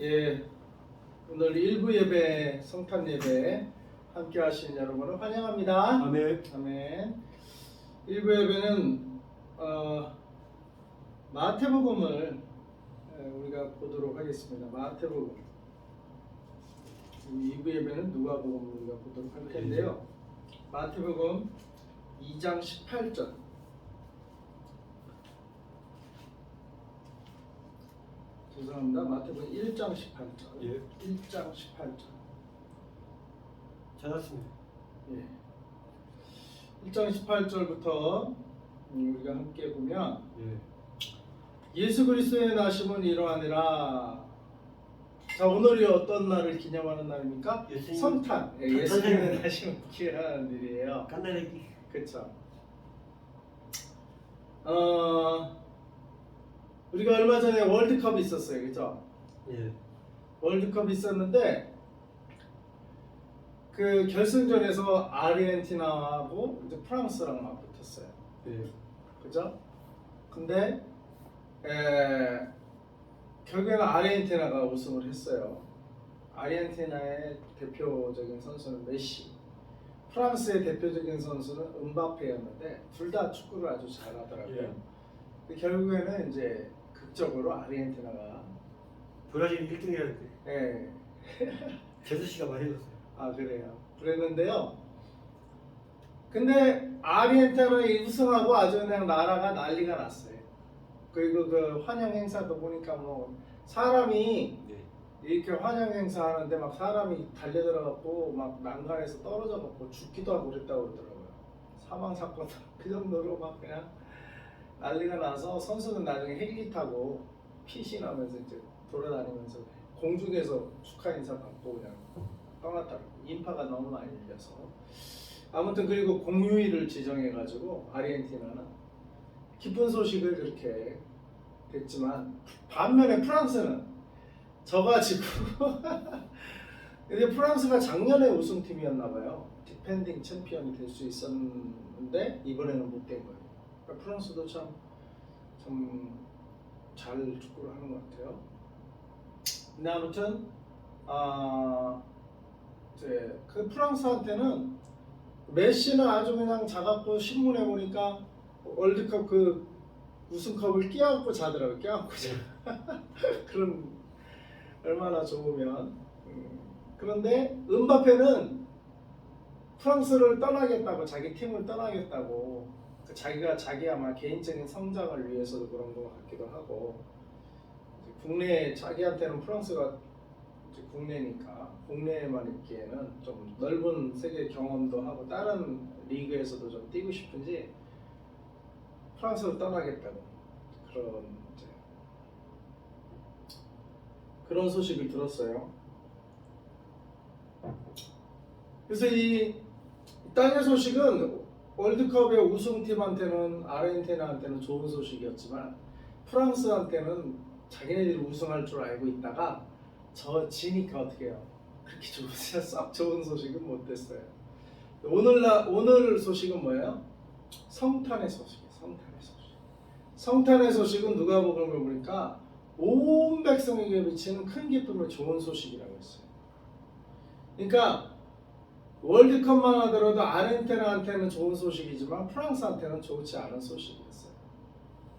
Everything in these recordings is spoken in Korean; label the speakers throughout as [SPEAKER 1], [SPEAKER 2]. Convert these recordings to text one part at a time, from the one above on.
[SPEAKER 1] 예, 오늘 일부 예배, 성탄 예배 함께 하시는 여러분을 환영합니다.
[SPEAKER 2] 아멘.
[SPEAKER 1] 아멘. 일부 예배는 마태복음을 우리가 보도록 하겠습니다. 마태복음. 2부 예배는 누가복음을 우리가 보도록 할 텐데요. 마태복음 2장 18절. 죄송합니다. 마태복음 1장 18절.
[SPEAKER 2] 예.
[SPEAKER 1] 1장 18절.
[SPEAKER 2] 찾았습니다.
[SPEAKER 1] 예. 1장 18절부터 우리가 함께 보면 예수 그리스도의 나심은 이러하니라. 자, 오늘이 어떤 날을 기념하는 날입니까?
[SPEAKER 2] 예수님.
[SPEAKER 1] 성탄. 예, 예수님의 나심을 기념하는 일이에요.
[SPEAKER 2] 깐나래기.
[SPEAKER 1] 그렇죠. 우리가 얼마 전에 월드컵이 있었어요, 그렇죠?
[SPEAKER 2] 예.
[SPEAKER 1] 월드컵이 있었는데 그 결승전에서 아르헨티나하고 이제 프랑스랑 맞붙었어요.
[SPEAKER 2] 예.
[SPEAKER 1] 그죠? 근데 결국에는 아르헨티나가 우승을 했어요. 아르헨티나의 대표적인 선수는 메시, 프랑스의 대표적인 선수는 음바페였는데 둘 다 축구를 아주 잘하더라고요.
[SPEAKER 2] 예.
[SPEAKER 1] 근데 결국에는 이제 극적으로 아르헨티나가
[SPEAKER 2] 브라질 1등이라는데
[SPEAKER 1] 예.
[SPEAKER 2] 제수 씨가 많이 해줬어요.
[SPEAKER 1] 아, 그래요. 그랬는데요. 근데 아르헨티나가 우승하고 아주 그냥 나라가 난리가 났어요. 그리고 그 환영 행사도 보니까 뭐 사람이
[SPEAKER 2] 네.
[SPEAKER 1] 이렇게 환영 행사 하는데 막 사람이 달려들어갖고 막 난간에서 떨어져갖고 죽기도 하고 그랬다고 그러더라고요. 사망 사건 그 정도로 막 그냥 난리가 나서 선수는 나중에 헬기 타고 피신하면서 이제 돌아다니면서 공중에서 축하 인사 받고 그냥 떠났다고. 인파가 너무 많이 밀려서. 아무튼 그리고 공휴일을 지정해가지고 아르헨티나는 기쁜 소식을 그렇게 됐지만 반면에 프랑스는 져가지고 근데 프랑스가 작년에 우승팀이었나봐요. 디펜딩 챔피언이 될 수 있었는데 이번에는 못 된 거예요. 그러니까 프랑스도 참 잘 축구를 하는 것 같아요. 근데 아무튼 이제 그 프랑스한테는 메시는 아주 그냥 자갖고 신문에 보니까 월드컵 그 우승컵을 끼안고 자더라고요. 끼안고 자. 그런 얼마나 좋으면. 그런데 음바페는 프랑스를 떠나겠다고, 자기 팀을 떠나겠다고, 자기가 자기 아마 개인적인 성장을 위해서도 그런 것 같기도 하고, 국내 자기한테는 프랑스가 이제 국내니까 국내에만 있기에는 좀 넓은 세계 경험도 하고 다른 리그에서도 좀 뛰고 싶은지 프랑스를 떠나겠다고 그런 소식을 들었어요. 그래서 이 땅의 소식은 월드컵의 우승팀한테는 아르헨티나한테는 좋은 소식이었지만 프랑스한테는 자기네들이 우승할 줄 알고 있다가 지니까 어떻게 해요? 그렇게 썩 좋은 소식은 못 됐어요. 오늘 소식은 뭐예요? 성탄의 소식이에요. 성탄의 소식. 성탄의 소식은 누가복음을 보니까 온 백성에게 미치는 큰 기쁨의 좋은 소식이라고 했어요. 그러니까 월드컵만 하더라도 아르헨티나한테는 좋은 소식이지만 프랑스한테는 좋지 않은 소식이었어요.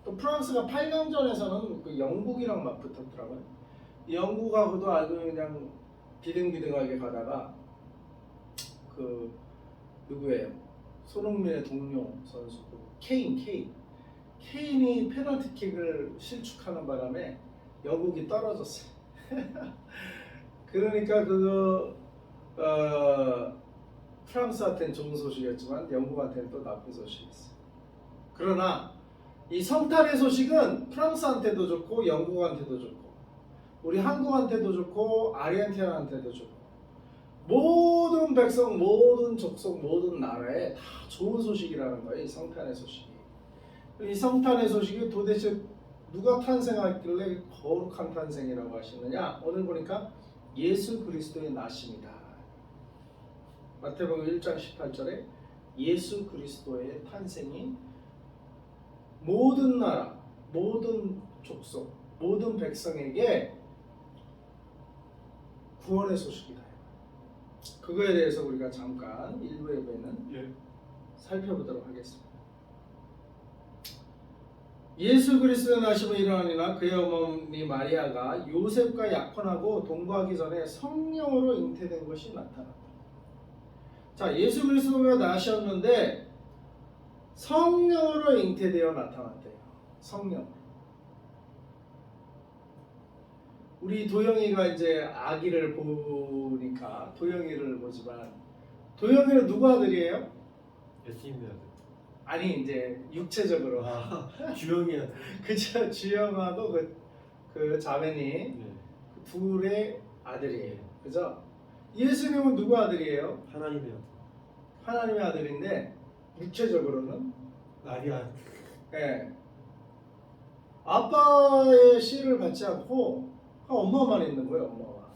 [SPEAKER 1] 또 프랑스가 8강전에서는 그 영국이랑 맞붙었더라고요. 영국하고도 아주 그냥 비등비등하게 가다가 그 누구예요? 손흥민의 동료 선수 케인이 페널티킥을 실축하는 바람에 영국이 떨어졌어요. 그러니까 프랑스한테는 좋은 소식이었지만 영국한테는 또 나쁜 소식이었어요. 그러나 이 성탄의 소식은 프랑스한테도 좋고 영국한테도 좋고 우리 한국한테도 좋고 아르헨티나한테도 좋고 모든 백성, 모든 족속, 모든 나라에 다 좋은 소식이라는 거예요. 이 성탄의 소식이. 이 성탄의 소식이 도대체 누가 탄생했길래 거룩한 탄생이라고 하시느냐? 오늘 보니까 예수 그리스도의 나심이다. 마태복음 1장 18절에 예수 그리스도의 탄생이 모든 나라, 모든 족속, 모든 백성에게 구원의 소식이다. 그거에 대해서 우리가 잠깐 일부 예배는
[SPEAKER 2] 예.
[SPEAKER 1] 살펴보도록 하겠습니다. 예수 그리스도의 나심을 일어나니나 그의 어머니 마리아가 요셉과 약혼하고 동거하기 전에 성령으로 잉태된 것이 나타났다. 자, 예수 그리스도가 나셨는데 성령으로 잉태되어 나타났대요. 성령. 우리 도영이가 이제 아기를 보니까 도영이를 보지만 도영이는 누구 아들이에요?
[SPEAKER 2] 예수님의 아들.
[SPEAKER 1] 아니 이제 육체적으로
[SPEAKER 2] 주영이 아들.
[SPEAKER 1] 그죠? 주영하고 그 자매님
[SPEAKER 2] 네.
[SPEAKER 1] 그 둘의 아들이에요. 그죠? 예수님은 누구 아들이에요?
[SPEAKER 2] 하나님의 아들.
[SPEAKER 1] 하나님의 아들인데 육체적으로는
[SPEAKER 2] 마리아.
[SPEAKER 1] 예. 아빠의 씨를 받지 않고 엄마만 있는 거예요. 엄마가.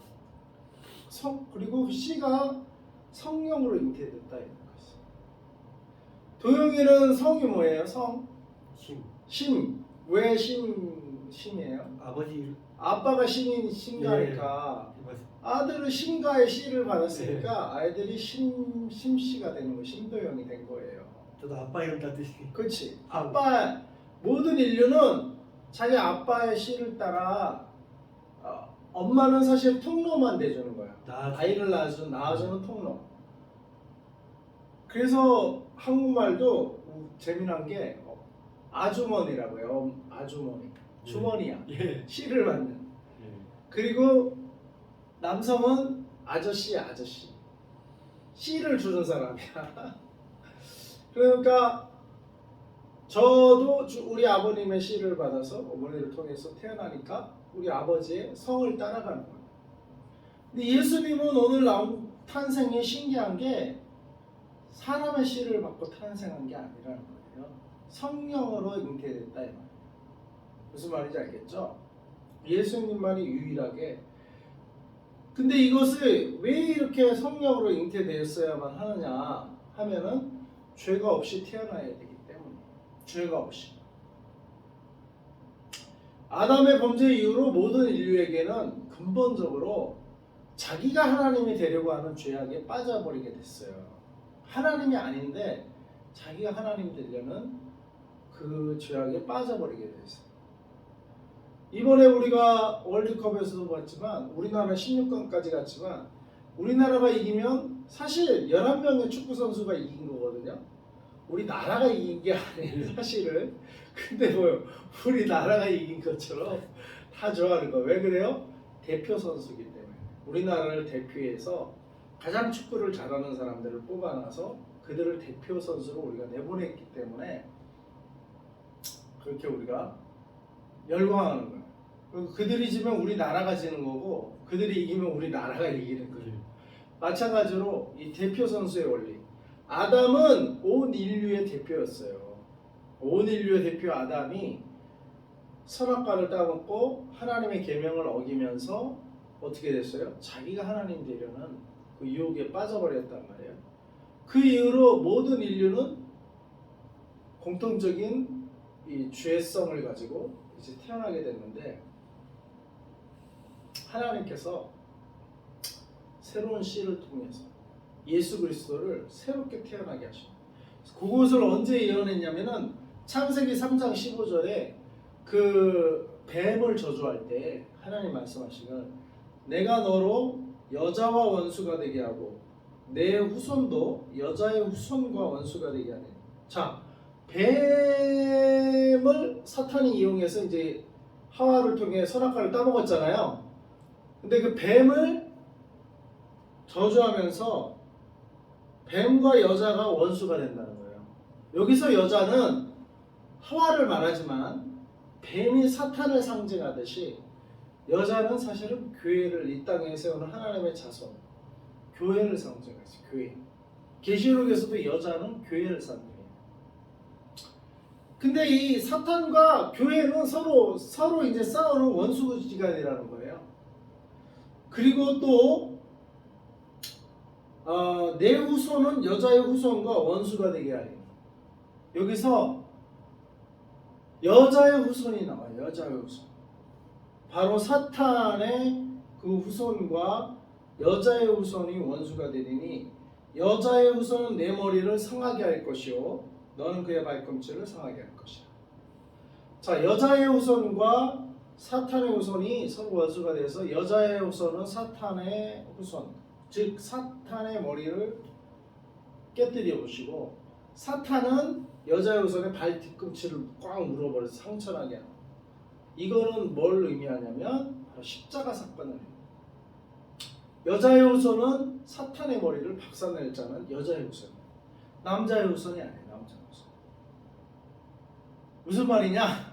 [SPEAKER 1] 그리고 그 씨가 성령으로 잉태됐다 이런 거지. 도영이는 성이 뭐예요? 성?
[SPEAKER 2] 심.
[SPEAKER 1] 심. 왜 심이에요?
[SPEAKER 2] 아버지.
[SPEAKER 1] 아빠가 신가니까
[SPEAKER 2] 예.
[SPEAKER 1] 아들은 신가의 씨를 받았으니까 아이들이 심씨가 되는 거, 신도영이 된 거예요.
[SPEAKER 2] 저도 아빠 이름 따뜻이.
[SPEAKER 1] 그렇지. 아빠 모든 인류는 자기 아빠의 씨를 따라 엄마는 사실 통로만 대주는 거야. 아이를 낳아주는 통로. 그래서 한국말도 재미난 게 아주머니라고 해요. 아주머니. 주머니야.
[SPEAKER 2] 예.
[SPEAKER 1] 씨를 받는.
[SPEAKER 2] 예.
[SPEAKER 1] 그리고 남성은 아저씨야, 아저씨. 씨를 주는 사람이야. 그러니까 저도 우리 아버님의 씨를 받아서 어머니를 통해서 태어나니까 우리 아버지의 성을 따라가는 거예요. 근데 예수님은 오늘 나온 탄생이 신기한 게 사람의 씨를 받고 탄생한 게 아니라는 거예요. 성령으로 잉태됐다 이 말이에요. 무슨 말인지 알겠죠? 예수님만이 유일하게. 근데 이것을 왜 이렇게 성령으로 잉태되었어야만 하느냐 하면은 죄가 없이 태어나야 되기 때문에. 죄가 없이. 아담의 범죄 이후로 모든 인류에게는 근본적으로 자기가 하나님이 되려고 하는 죄악에 빠져버리게 됐어요. 하나님이 아닌데 자기가 하나님 되려는 그 죄악에 빠져버리게 됐어요. 이번에 우리가 월드컵에서도 봤지만 우리나라 16강까지 갔지만 우리나라가 이기면 사실 11명의 축구 선수가 이긴 거거든요. 우리 나라가 이긴 게 아니에요, 사실은. 근데 뭐 우리나라가 이긴 것처럼 다 좋아하는 거예요. 왜 그래요? 대표 선수이기 때문에. 우리나라를 대표해서 가장 축구를 잘하는 사람들을 뽑아놔서 그들을 대표 선수로 우리가 내보냈기 때문에 그렇게 우리가 열광하는 거예요. 그들이 지면 우리나라가 지는 거고 그들이 이기면 우리나라가 이기는 거예요. 마찬가지로 이 대표 선수의 원리. 아담은 온 인류의 대표였어요. 온 인류의 대표 아담이 선악과를 따먹고 하나님의 계명을 어기면서 어떻게 됐어요? 자기가 하나님 되려는 그 유혹에 빠져버렸단 말이에요. 그 이후로 모든 인류는 공통적인 이 죄성을 가지고 이제 태어나게 됐는데 하나님께서 새로운 씨를 통해서 예수 그리스도를 새롭게 태어나게 하십니다. 그것을 언제 예언했냐면은 창세기 3장 15절에 그 뱀을 저주할 때 하나님 말씀하시는 내가 너로 여자와 원수가 되게 하고 내 후손도 여자의 후손과 원수가 되게 하네. 자, 뱀을 사탄이 이용해서 이제 하와를 통해 선악과를 따먹었잖아요. 근데 그 뱀을 저주하면서 뱀과 여자가 원수가 된다는 거예요. 여기서 여자는 하와를 말하지만 뱀이 사탄을 상징하듯이 여자는 사실은 교회를 이 땅에 세우는 하나님의 자손, 교회를 상징하지. 교회. 계시록에서도 여자는 교회를 상징해요. 근데 이 사탄과 교회는 서로 이제 싸우는 원수지간이라는 거예요. 그리고 또 내 후손은 여자의 후손과 원수가 되게 하리. 여기서 여자의 후손이 나와요. 여자의 후손. 바로 사탄의 그 후손과 여자의 후손이 원수가 되리니 여자의 후손은 내 머리를 상하게 할 것이요 너는 그의 발꿈치를 상하게 할 것이야. 자, 여자의 후손과 사탄의 후손이 서로 원수가 돼서 여자의 후손은 사탄의 후손, 즉 사탄의 머리를 깨뜨려 보시고 사탄은 여자의 후손의 발 뒤꿈치를 꽉 물어버려서 상처나게 하는. 이거는 뭘 의미하냐면 바로 십자가 사건을 의미해요. 여자의 후손은 사탄의 머리를 박살낼 자는 여자의 후손, 남자의 후손이 아니에요. 남자의 후손. 무슨 말이냐?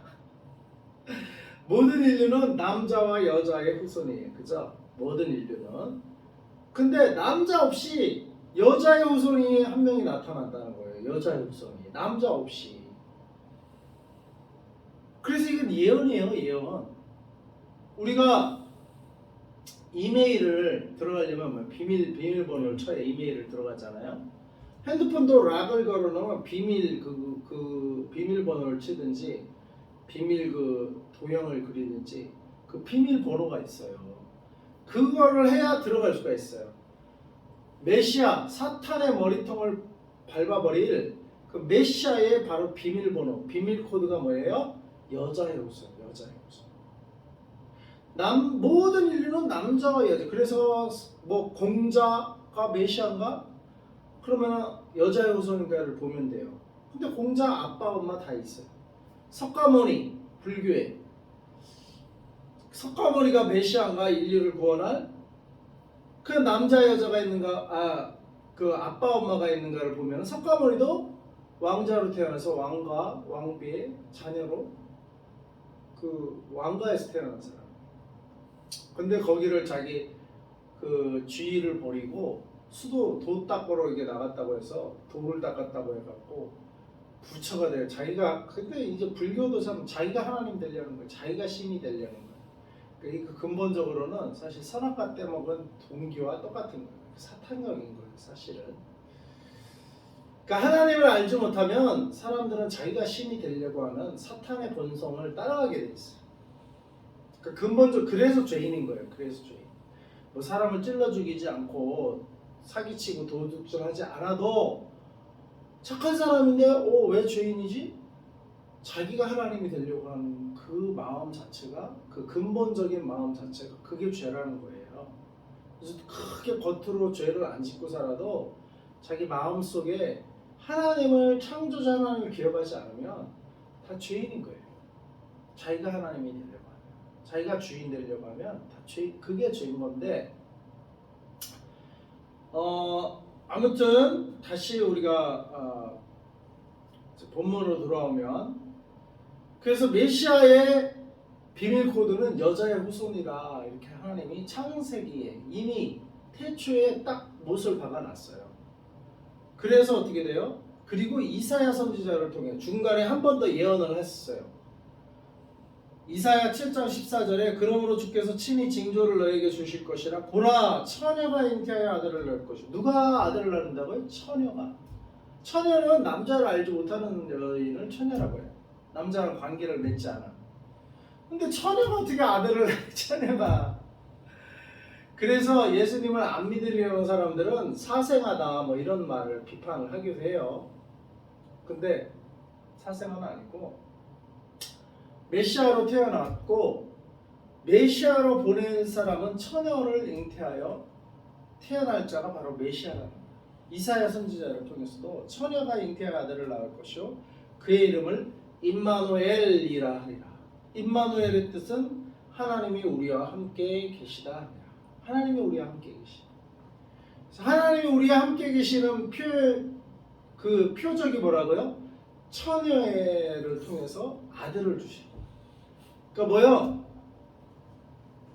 [SPEAKER 1] 모든 인류는 남자와 여자의 후손이에요. 그죠? 모든 인류는. 근데 남자 없이 여자의 후손이 한 명이 나타난다는 거예요. 여자의 후손이. 남자 없이. 그래서 이건 예언이에요. 예언. 우리가 이메일을 들어가려면 비밀번호를 쳐야 이메일을 들어가잖아요. 핸드폰도 락을 걸어놓으면 비밀번호를 치든지 비밀 도형을 그리든지 그 비밀번호가 있어요. 그거를 해야 들어갈 수가 있어요. 메시아 사탄의 머리통을 밟아버릴 그 메시아의 바로 비밀번호, 비밀 코드가 뭐예요? 여자의 후손, 여자의 후손. 모든 인류는 남자와 여자. 그래서 뭐 공자가 메시아인가? 그러면 여자의 후손인가를 보면 돼요. 근데 공자 아빠 엄마 다 있어요. 석가모니 불교에 석가모니가 메시아인가? 인류를 구원할? 그 남자 여자가 있는가? 그 아빠 엄마가 있는가를 보면 석가모니도 왕자로 태어나서 왕과 왕비의 자녀로 그 왕가에서 태어난 사람. 근데 거기를 자기 그 주의를 버리고 도 닦으러 이게 나갔다고 해서 돌을 닦았다고 해갖고 부처가 돼요. 자기가 근데 이제 불교도 참 자기가 하나님 되려는 거예요. 자기가 신이 되려는 거예요. 그러니까 근본적으로는 사실 선악과 떼먹은 동기와 똑같은 거예요. 사탄적인 거예요, 사실은. 그러니까 하나님을 알지 못하면 사람들은 자기가 신이 되려고 하는 사탄의 본성을 따라가게 돼 있어요. 그러니까 근본적으로 그래서 죄인인 거예요. 그래서 죄인. 뭐 사람을 찔러 죽이지 않고 사기치고 도둑질하지 않아도 착한 사람인데 왜 죄인이지? 자기가 하나님이 되려고 하는 그 마음 자체가 그 근본적인 마음 자체가 그게 죄라는 거예요. 그래서 크게 겉으로 죄를 안 짓고 살아도 자기 마음 속에 하나님을 창조자 하나님을 기억하지 않으면 다 죄인인 거예요. 자기가 하나님이 되려고 하면, 자기가 주인 되려고 하면 다 그게 죄인 건데. 아무튼 다시 우리가 본문으로 돌아오면 그래서 메시아의 비밀 코드는 여자의 후손이라 이렇게 하나님이 창세기에 이미 태초에 딱 못을 박아놨어요. 그래서 어떻게 돼요? 그리고 이사야 선지자를 통해 중간에 한 번 더 예언을 했어요. 이사야 7장 14절에 그러므로 주께서 친히 징조를 너에게 주실 것이라 보라 처녀가 잉태하여 아들을 낳을 것이고 누가 아들을 낳는다고요? 처녀가. 처녀는 남자를 알지 못하는 여인을 처녀라고 해요. 남자랑 관계를 맺지 않아. 근데 처녀가 어떻게 아들을 낳아요? 처녀가. 그래서 예수님을 안 믿으려는 사람들은 사생아다 뭐 이런 말을 비판을 하기도 해요. 근데 사생아는 아니고 메시아로 태어났고 메시아로 보낸 사람은 처녀를 잉태하여 태어날 자가 바로 메시아라는 거예요. 이사야 선지자를 통해서도 처녀가 잉태하여 아들을 낳을 것이요 그의 이름을 임마누엘이라 하리라. 임마누엘의 뜻은 하나님이 우리와 함께 계시다 하니라. 하나님이 우리와 함께 계시다. 하나님이 우리와 함께 계시는 표적이 뭐라고요? 처녀를 통해서 아들을 주시고. 그러니까 뭐요?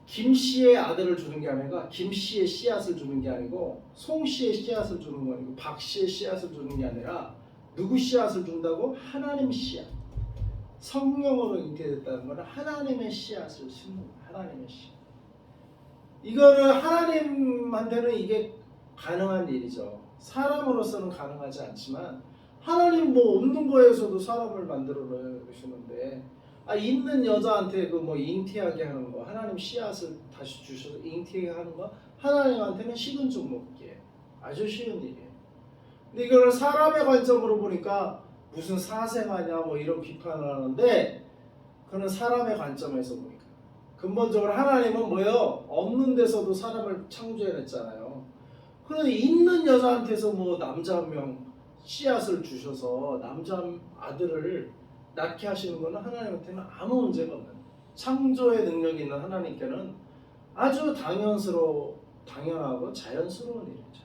[SPEAKER 1] 김씨의 아들을 주는 게 아니라 김씨의 씨앗을 주는 게 아니고 송씨의 씨앗을 주는 거 아니고 박씨의 씨앗을 주는 게 아니라 누구 씨앗을 준다고? 하나님 씨앗. 성령으로 잉태됐다는 것은 하나님의 씨앗을 심는 거예요. 하나님의 씨앗. 이거를 하나님한테는 이게 가능한 일이죠. 사람으로서는 가능하지 않지만 하나님 뭐 없는 거에서도 사람을 만들어 놓으시는데 있는 여자한테 그 뭐 잉태하게 하는 거 하나님 씨앗을 다시 주셔서 잉태하게 하는 거 하나님한테는 식은 죽 먹기에 아주 쉬운 일이에요. 근데 이거를 사람의 관점으로 보니까 무슨 사생아냐 뭐 이런 비판을 하는데, 그는 사람의 관점에서 보니까 근본적으로 하나님은 뭐예요? 없는 데서도 사람을 창조해냈잖아요. 그런데 있는 여자한테서 뭐 남자 한 명 씨앗을 주셔서 남자 아들을 낳게 하시는 것은 하나님한테는 아무 문제가 없는, 창조의 능력이 있는 하나님께는 아주 당연하고 자연스러운 일이죠.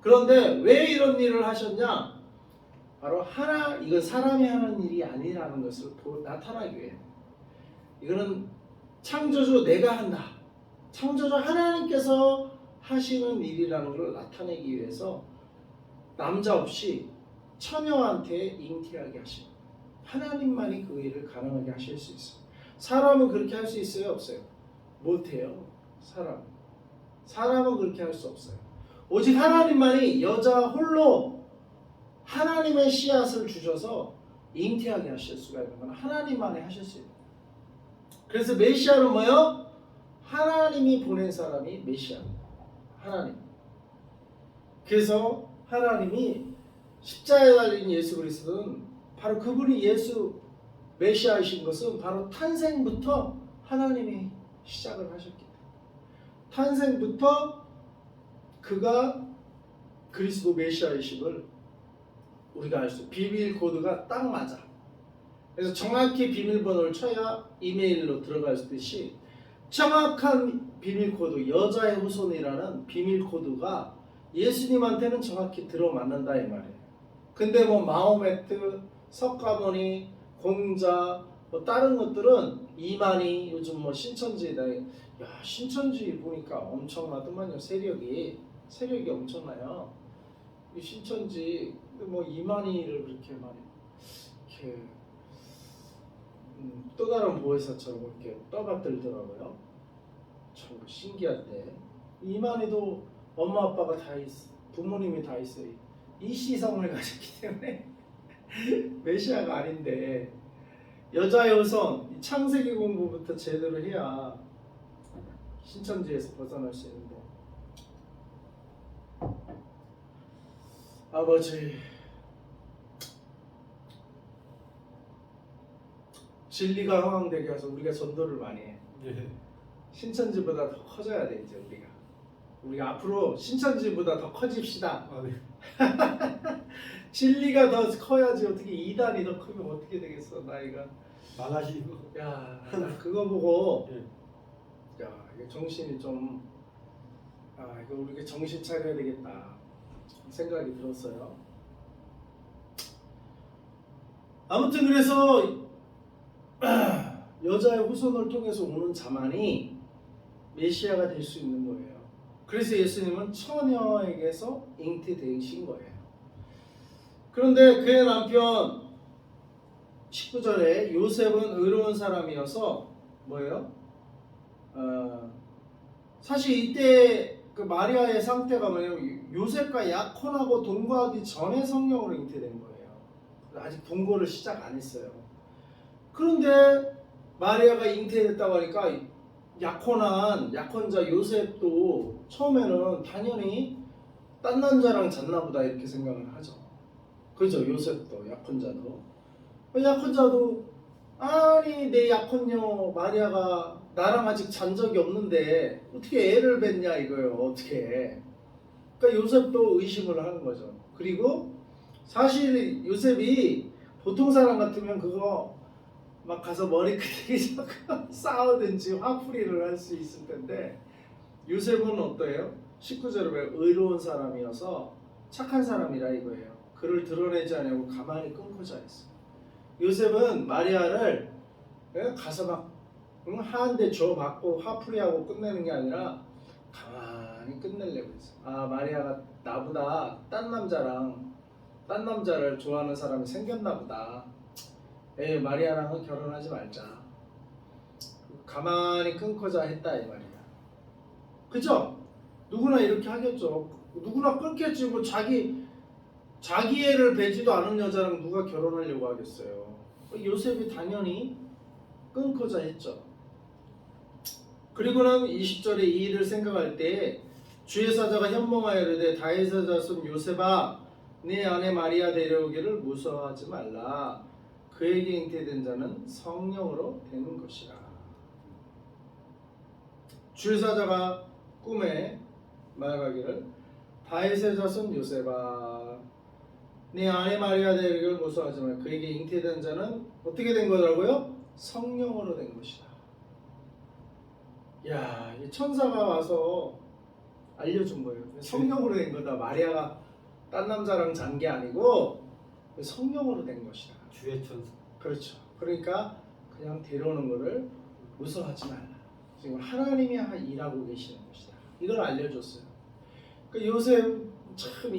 [SPEAKER 1] 그런데 왜 이런 일을 하셨냐? 바로 이건 사람이 하는 일이 아니라는 것을 나타나기 위해. 이거는 창조주 내가 한다, 창조주 하나님께서 하시는 일이라는 걸 나타내기 위해서 남자 없이 처녀한테 잉태하게 하시고, 하나님만이 그 일을 가능하게 하실 수 있어요. 사람은 그렇게 할 수 있어요? 없어요? 못해요. 사람은 그렇게 할 수 없어요. 오직 하나님만이 여자 홀로 하나님의 씨앗을 주셔서 잉태하게 하실 수가 있는 건 하나님만이 하실 수 있는. 그래서 메시아는 뭐예요? 하나님이 보낸 사람이 메시아입니다. 하나님. 그래서 하나님이 십자가에 달린 예수 그리스도는 바로 그분이 예수 메시아이신 것은 바로 탄생부터 하나님이 시작을 하셨기 때문에, 탄생부터 그가 그리스도 메시아이심을 우리가 알 수 있어요. 비밀 코드가 딱 맞아. 그래서 정확히 비밀번호를 쳐야 이메일로 들어갈 수 있듯이 정확한 비밀 코드, 여자의 후손이라는 비밀 코드가 예수님한테는 정확히 들어맞는다 이 말이에요. 근데 뭐 마호메트, 석가모니, 공자, 뭐 다른 것들은 이만희, 요즘 뭐 신천지다. 야, 신천지 보니까 엄청나더만요. 세력이 엄청나요. 이 신천지 뭐 이만희를 그렇게 많이 이렇게 또 다른 보혜사처럼 이렇게 떠받들더라고요. 참 신기한데, 이만희도 엄마 아빠가 다 있어, 부모님이 다 있어요. 이시성을 가졌기 때문에 메시아가 아닌데, 여자의 우선 창세기 공부부터 제대로 해야 신천지에서 벗어날 수 있는데, 아버지, 진리가 허황되게 해서 우리가 전도를 많이 해.
[SPEAKER 2] 예.
[SPEAKER 1] 신천지보다 더 커져야 돼. 이제 우리가 앞으로 신천지보다 더 커집시다.
[SPEAKER 2] 아, 네.
[SPEAKER 1] 진리가 더 커야지. 어떻게 이단이 더 크면 어떻게 되겠어. 나이가
[SPEAKER 2] 망하시고.
[SPEAKER 1] 야, 나 그거 보고
[SPEAKER 2] 예.
[SPEAKER 1] 야, 이게 정신이 좀, 이거 우리가 정신 차려야 되겠다 생각이 들었어요. 아무튼 그래서 여자의 후손을 통해서 오는 자만이 메시아가 될 수 있는 거예요. 그래서 예수님은 처녀에게서 잉태되신 거예요. 그런데 그의 남편 19절에 요셉은 의로운 사람이어서 뭐예요? 사실 이때 그 마리아의 상태가 뭐냐면 요셉과 약혼하고 동거하기 전에 성령으로 잉태된 거예요. 아직 동거를 시작 안 했어요. 그런데 마리아가 잉태됐다고 하니까 약혼자 요셉도 처음에는 당연히 딴 남자랑 잤나 보다 이렇게 생각을 하죠. 그죠? 요셉도, 약혼자도 아니 내 약혼녀 마리아가 나랑 아직 잔 적이 없는데 어떻게 애를 낳냐 이거예요. 어떻게. 그러니까 요셉도 의심을 하는 거죠. 그리고 사실 요셉이 보통 사람 같으면 그거 막 가서 머리끄댕이 잡고 싸우든지 화풀이를 할 수 있을 텐데, 요셉은 어때요? 19절에 왜 의로운 사람이어서 착한 사람이라 이거예요. 그를 드러내지 않냐고 가만히 끊고 자했어. 요셉은 마리아를 가서 막 한 대 줘 맞고 화풀이하고 끝내는 게 아니라 가만히 끝내려고 했어. 마리아가 나보다 딴 남자를 좋아하는 사람이 생겼나 보다. 마리아랑은 결혼하지 말자. 가만히 끊고자 했다 이 말이야. 그죠? 누구나 이렇게 하겠죠. 누구나 끊겠지. 뭐 자기 애를 베지도 않은 여자랑 누가 결혼하려고 하겠어요. 요셉이 당연히 끊고자 했죠. 그리고는 20절에 이 일을 생각할 때 주의 사자가 현몽하여 이르되 다윗의 자손 요셉아 네 아내 마리아 데려오기를 무서워하지 말라. 그에게 잉태된 자는 성령으로 되는 것이라. 주의 사자가 꿈에 말하기를 다윗의 자손 요셉아 네 아내 마리아 데려오기를 무서워하지 말라. 그에게 잉태된 자는 어떻게 된 거라고요? 성령으로 된 것이다. 야, 이 천사가 와서 알려준 거예요. 성령으로 된 거다. 마리아가 딴 남자랑 잔 게 아니고 성령으로 된 것이다.
[SPEAKER 2] 주의 천사.
[SPEAKER 1] 그렇죠. 그러니까 그냥 데려오는 거를 무서워하지 말라. 지금 하나님이 일하고 계시는 것이다. 이걸 알려줬어요. 그 요셉 참